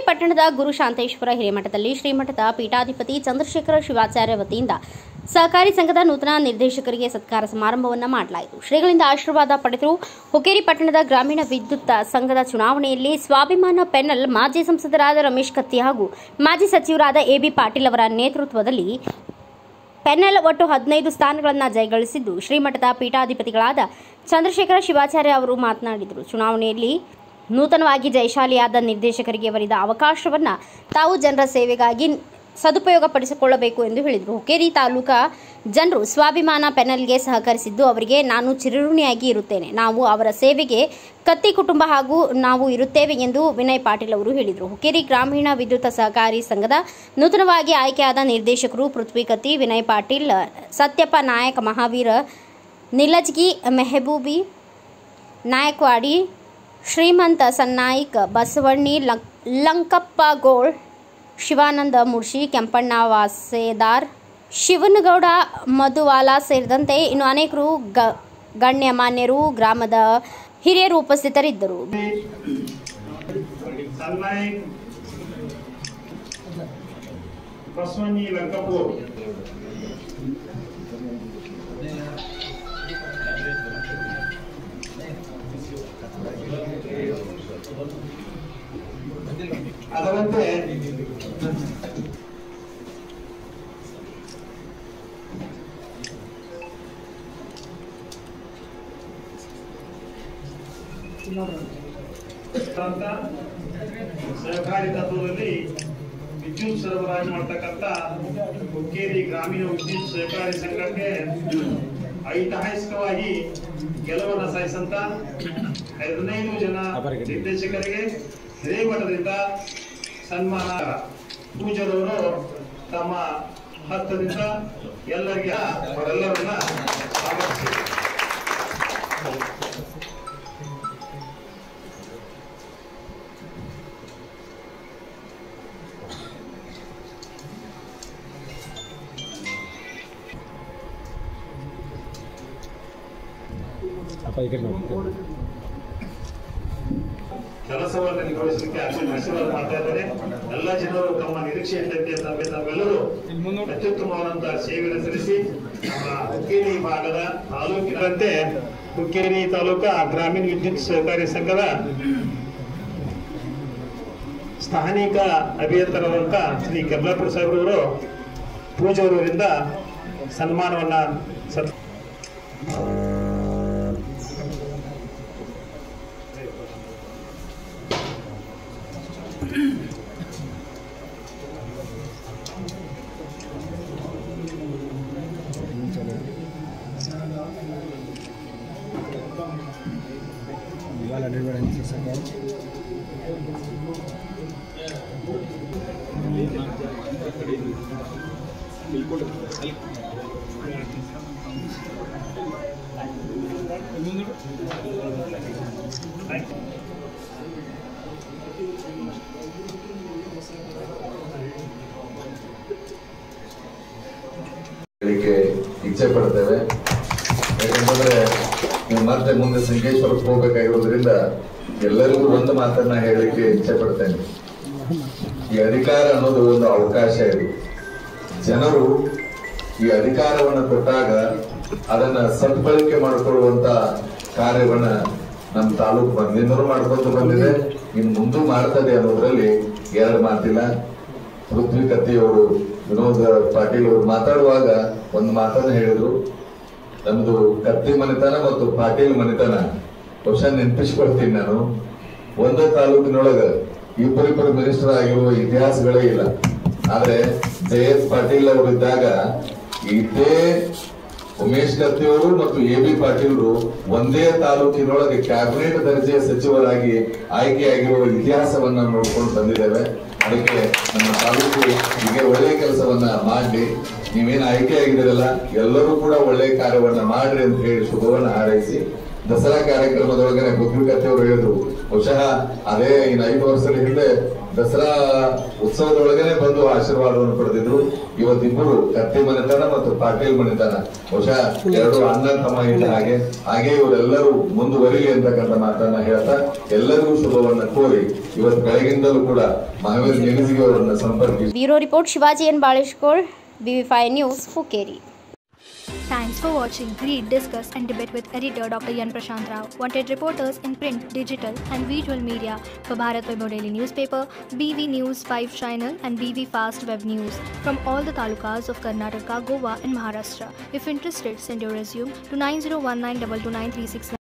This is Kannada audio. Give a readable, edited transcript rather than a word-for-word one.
ಪಟ್ಟಣದ ಗುರು ಶಾಂತೇಶ್ವರ ಹಿರೇಮಠದಲ್ಲಿ ಶ್ರೀಮಠದ ಪೀಠಾಧಿಪತಿ ಚಂದ್ರಶೇಖರ ಶಿವಾಚಾರ್ಯ ವತಿಯಿಂದ ಸಹಕಾರಿ ಸಂಘದ ನೂತನ ನಿರ್ದೇಶಕರಿಗೆ ಸತ್ಕಾರ ಸಮಾರಂಭವನ್ನು ಮಾಡಲಾಯಿತು. ಶ್ರೀಗಳಿಂದ ಆಶೀರ್ವಾದ ಪಡೆದರು. ಹುಕ್ಕೇರಿ ಪಟ್ಟಣದ ಗ್ರಾಮೀಣ ವಿದ್ಯುತ್ ಸಂಘದ ಚುನಾವಣೆಯಲ್ಲಿ ಸ್ವಾಭಿಮಾನ ಪೆನಲ್ ಮಾಜಿ ಸಂಸದರಾದ ರಮೇಶ್ ಕತ್ತಿ ಹಾಗೂ ಮಾಜಿ ಸಚಿವರಾದ ಎಬಿ ಪಾಟೀಲ್ ಅವರ ನೇತೃತ್ವದಲ್ಲಿ ಪೆನಲ್ ಒಟ್ಟು 15 ಸ್ಥಾನಗಳನ್ನು ಜಯಗಳಿಸಿದ್ದು, ಶ್ರೀಮಠದ ಪೀಠಾಧಿಪತಿಗಳಾದ ಚಂದ್ರಶೇಖರ ಶಿವಾಚಾರ್ಯ ಅವರು ಮಾತನಾಡಿದರು. ಚುನಾವಣೆಯಲ್ಲಿ ನೂತನವಾಗಿ ಜಯಶಾಲಿಯಾದ ನಿರ್ದೇಶಕರಿಗೆ ಒಲಿದ ಅವಕಾಶವನ್ನು ತಾವು ಜನರ ಸೇವೆಗಾಗಿ ಸದುಪಯೋಗಪಡಿಸಿಕೊಳ್ಳಬೇಕು ಎಂದು ಹೇಳಿದರು. ಹುಕ್ಕೇರಿ ತಾಲೂಕಾ ಜನರು ಸ್ವಾಭಿಮಾನ ಪೆನಲ್ಗೆ ಸಹಕರಿಸಿದ್ದು ಅವರಿಗೆ ನಾನು ಚಿರಋಣಿಯಾಗಿ ಇರುತ್ತೇನೆ. ನಾವು ಅವರ ಸೇವೆಗೆ ಕತ್ತಿ ಕುಟುಂಬ ಹಾಗೂ ನಾವು ಇರುತ್ತೇವೆ ಎಂದು ವಿನಯ್ ಪಾಟೀಲ್ ಅವರು ಹೇಳಿದರು. ಹುಕ್ಕೇರಿ ಗ್ರಾಮೀಣ ವಿದ್ಯುತ್ ಸಹಕಾರಿ ಸಂಘದ ನೂತನವಾಗಿ ಆಯ್ಕೆಯಾದ ನಿರ್ದೇಶಕರು ಪೃಥ್ವಿ ಕತ್ತಿ, ವಿನಯ್ ಪಾಟೀಲ್, ಸತ್ಯಪ್ಪ ನಾಯಕ್, ಮಹಾವೀರ ನಿಲಜ್ಗಿ, ಮೆಹಬೂಬಿ ನಾಯಕ್ವಾಡಿ, ಶ್ರೀಮಂತ ಸನ್ನಾಯಿಕ್, ಬಸವಣ್ಣಿ ಲಂಕಪ್ಪ ಗೋಳ್, ಶಿವಾನಂದ ಮುರ್ಷಿ, ಕೆಂಪಣ್ಣ ವಾಸೇದಾರ್, ಶಿವನಗೌಡ ಮಧುವಾಲ ಸೇರಿದಂತೆ ಇನ್ನು ಅನೇಕರು ಗಣ್ಯಮಾನ್ಯರು ಗ್ರಾಮದ ಹಿರಿಯರು ಉಪಸ್ಥಿತರಿದ್ದರು. ಅದರಂತೆ ಸಹಕಾರಿ ತತ್ವದಲ್ಲಿ ವಿದ್ಯುತ್ ಸರಬರಾಜು ಮಾಡತಕ್ಕಂಥ ಹುಕ್ಕೇರಿ ಗ್ರಾಮೀಣ ವಿದ್ಯುತ್ ಸಹಕಾರಿ ಸಂಘಕ್ಕೆ ಐತಿಹಾಸಿಕವಾಗಿ ಗೆಲುವನ್ನು ಸಾಧಿಸಂತ 15 ಜನ ನಿರ್ದೇಶಕರಿಗೆ ಹಿರೇಮಠದಿಂದ ಸನ್ಮಾನ. ಪೂಜ್ಯರವರು ತಮ್ಮ ಹಸ್ತದಿಂದ ಎಲ್ಲರಿಗೆ ಅವರೆಲ್ಲರನ್ನ ಸ್ವಾಗತಿಸಿದರು. ಕೆಲಸವನ್ನು ನಿರ್ವಹಿಸಲಿಕ್ಕೆ ಆಶೀರ್ವಾದ ಮಾಡ್ತಾ ಇದ್ದಾರೆ. ಎಲ್ಲ ಜನರು ತಮ್ಮ ನಿರೀಕ್ಷೆಯಂತೆ ತಾವೆಲ್ಲರೂ ಅತ್ಯುತ್ತಮವಾದಂತಹ ಸೇವೆಯನ್ನು ಸಲ್ಲಿಸಿ ನಮ್ಮ ಹುಕ್ಕೇರಿ ಭಾಗದ ತಾಲೂಕಿನಂತೆ ಹುಕ್ಕೇರಿ ತಾಲೂಕಾ ಗ್ರಾಮೀಣ ವಿದ್ಯುತ್ ಸಹಕಾರಿ ಸಂಘದ ಸ್ಥಾನಿಕ ಅಭಿಯಂತರವಂತ ಶ್ರೀ ಕೆಬ್ಲಾಪುರ ಸಾಹೇಬ್ರವರು ಪೂಜಾರವರಿಂದ ಸನ್ಮಾನವನ್ನ ಇಚ್ಛೆ ಪಡ್ತೇವೆ. ಯಾಕಂತಂದ್ರೆ ನೀವು ಮತ್ತೆ ಮುಂದೆ ಸಂಕೇಶ್ವರಕ್ಕೆ ಹೋಗ್ಬೇಕಾಗಿರೋದ್ರಿಂದ ಎಲ್ಲರಿಗೂ ಒಂದು ಮಾತನ್ನ ಹೇಳಲಿಕ್ಕೆ ಇಚ್ಛೆ ಪಡ್ತೇನೆ. ಈ ಅಧಿಕಾರ ಅನ್ನೋದು ಒಂದು ಅವಕಾಶ ಇದೆ. ಜನರು ಈ ಅಧಿಕಾರವನ್ನು ಕೊಟ್ಟಾಗ ಅದನ್ನ ಸದ್ಬಳಕೆ ಮಾಡಿಕೊಳ್ಳುವಂತ ಕಾರ್ಯವನ್ನ ನಮ್ಮ ತಾಲೂಕು ಬಂದಿಂದಲೂ ಮಾಡ್ಕೊಂಡು ಬಂದಿದೆ, ಇನ್ನು ಮುಂದೂ ಮಾಡ್ತದೆ ಅನ್ನೋದ್ರಲ್ಲಿ ಎರಡು ಮಾತಿಲ್ಲ. ಪೃಥ್ವಿ ಕತ್ತಿಯವರು, ವಿನೋದ್ ಪಾಟೀಲ್ ಅವರು ಮಾತಾಡುವಾಗ ಒಂದು ಮಾತನ್ನ ಹೇಳಿದ್ರು, ನಮ್ದು ಕತ್ತಿ ಮನೆತನ ಮತ್ತು ಪಾಟೀಲ್ ಮನೆತನ ಬಹುಶಃ ನೆನಪಿಸ್ಕೊಳ್ತೀನಿ ನಾನು. ಒಂದೇ ತಾಲೂಕಿನೊಳಗ ಇಬ್ಬರಿಬ್ಬರು ಮಿನಿಸ್ಟರ್ ಆಗಿರುವ ಇತಿಹಾಸಗಳೇ ಇಲ್ಲ. ಆದ್ರೆ ಜಯಂತ್ ಪಾಟೀಲ್ ಅವರು ಇದ್ದಾಗ ಇದೇ ಉಮೇಶ್ ಕತ್ತಿ ಅವರು ಮತ್ತು ಎಬಿ ಪಾಟೀಲ್ರು ಒಂದೇ ತಾಲೂಕಿನೊಳಗೆ ಕ್ಯಾಬಿನೆಟ್ ದರ್ಜೆಯ ಸಚಿವರಾಗಿ ಆಯ್ಕೆಯಾಗಿರುವ ಇತಿಹಾಸವನ್ನ ನೋಡ್ಕೊಂಡು ಬಂದಿದ್ದೇವೆ. ಅದಕ್ಕೆ ನಮ್ಮ ತಾಲೂಕು ಹೀಗೆ ಒಳ್ಳೆಯ ಕೆಲಸವನ್ನ ಮಾಡಿ ನೀವೇನು ಆಯ್ಕೆ ಆಗಿದ್ದೀರಲ್ಲ ಎಲ್ಲರೂ ಕೂಡ ಒಳ್ಳೆಯ ಕಾರ್ಯವನ್ನ ಮಾಡ್ರಿ ಅಂತ ಹೇಳಿ ಶುಭವನ್ನ ಹಾರೈಸಿ ದಸರಾ ಕಾರ್ಯಕ್ರಮದೊಳಗನೆ ಪತ್ರಿಕತೆಯವರು ಹೇಳಿದ್ರು, ಬಹುಶಃ ಅದೇ ಇನ್ನು 5 ವರ್ಷದ ಹಿಂದೆ ದಸರಾ ಉತ್ಸವದೊಳಗನೆ ಬಂದು ಆಶೀರ್ವಾದವನ್ನು ಪಡೆದಿದ್ರು. ಇವತ್ತಿಬ್ಬರು ಕತ್ತಿ ಮನೆತನ ಮತ್ತು ಪಾಟೀಲ್ ಮನೆತನ, ಬಹುಶಃ 2 ಅಣ್ಣ ತಮ್ಮ ಇದ್ದ ಹಾಗೆ ಇವರೆಲ್ಲರೂ ಮುಂದುವರಿಲಿ ಅಂತಕ್ಕಂಥ ಮಾತನ್ನ ಹೇಳ್ತಾ ಎಲ್ಲರಿಗೂ ಶುಭವನ್ನ ಕೋರಿ ಇವತ್ತು ಬೆಳಗಿಂದಲೂ ಕೂಡ ಮಹಾವೀರ್ ನೆನೆಸಿಗೆ ಅವರನ್ನ ಸಂಪರ್ಕಿಸಿ. Bureau report Shivaji N Baleshkol, BV5 news, Hukkeri. Thanks for watching. Read, discuss and debate with editor Dr. Yan Prashant Rao. Wanted reporters in print, digital and visual media for Bharat Vaibhav Daily Newspaper, BV News 5 Channel and BV Fast Web News from all the talukas of Karnataka, Goa and Maharashtra. If interested, send your resume to 9019229369.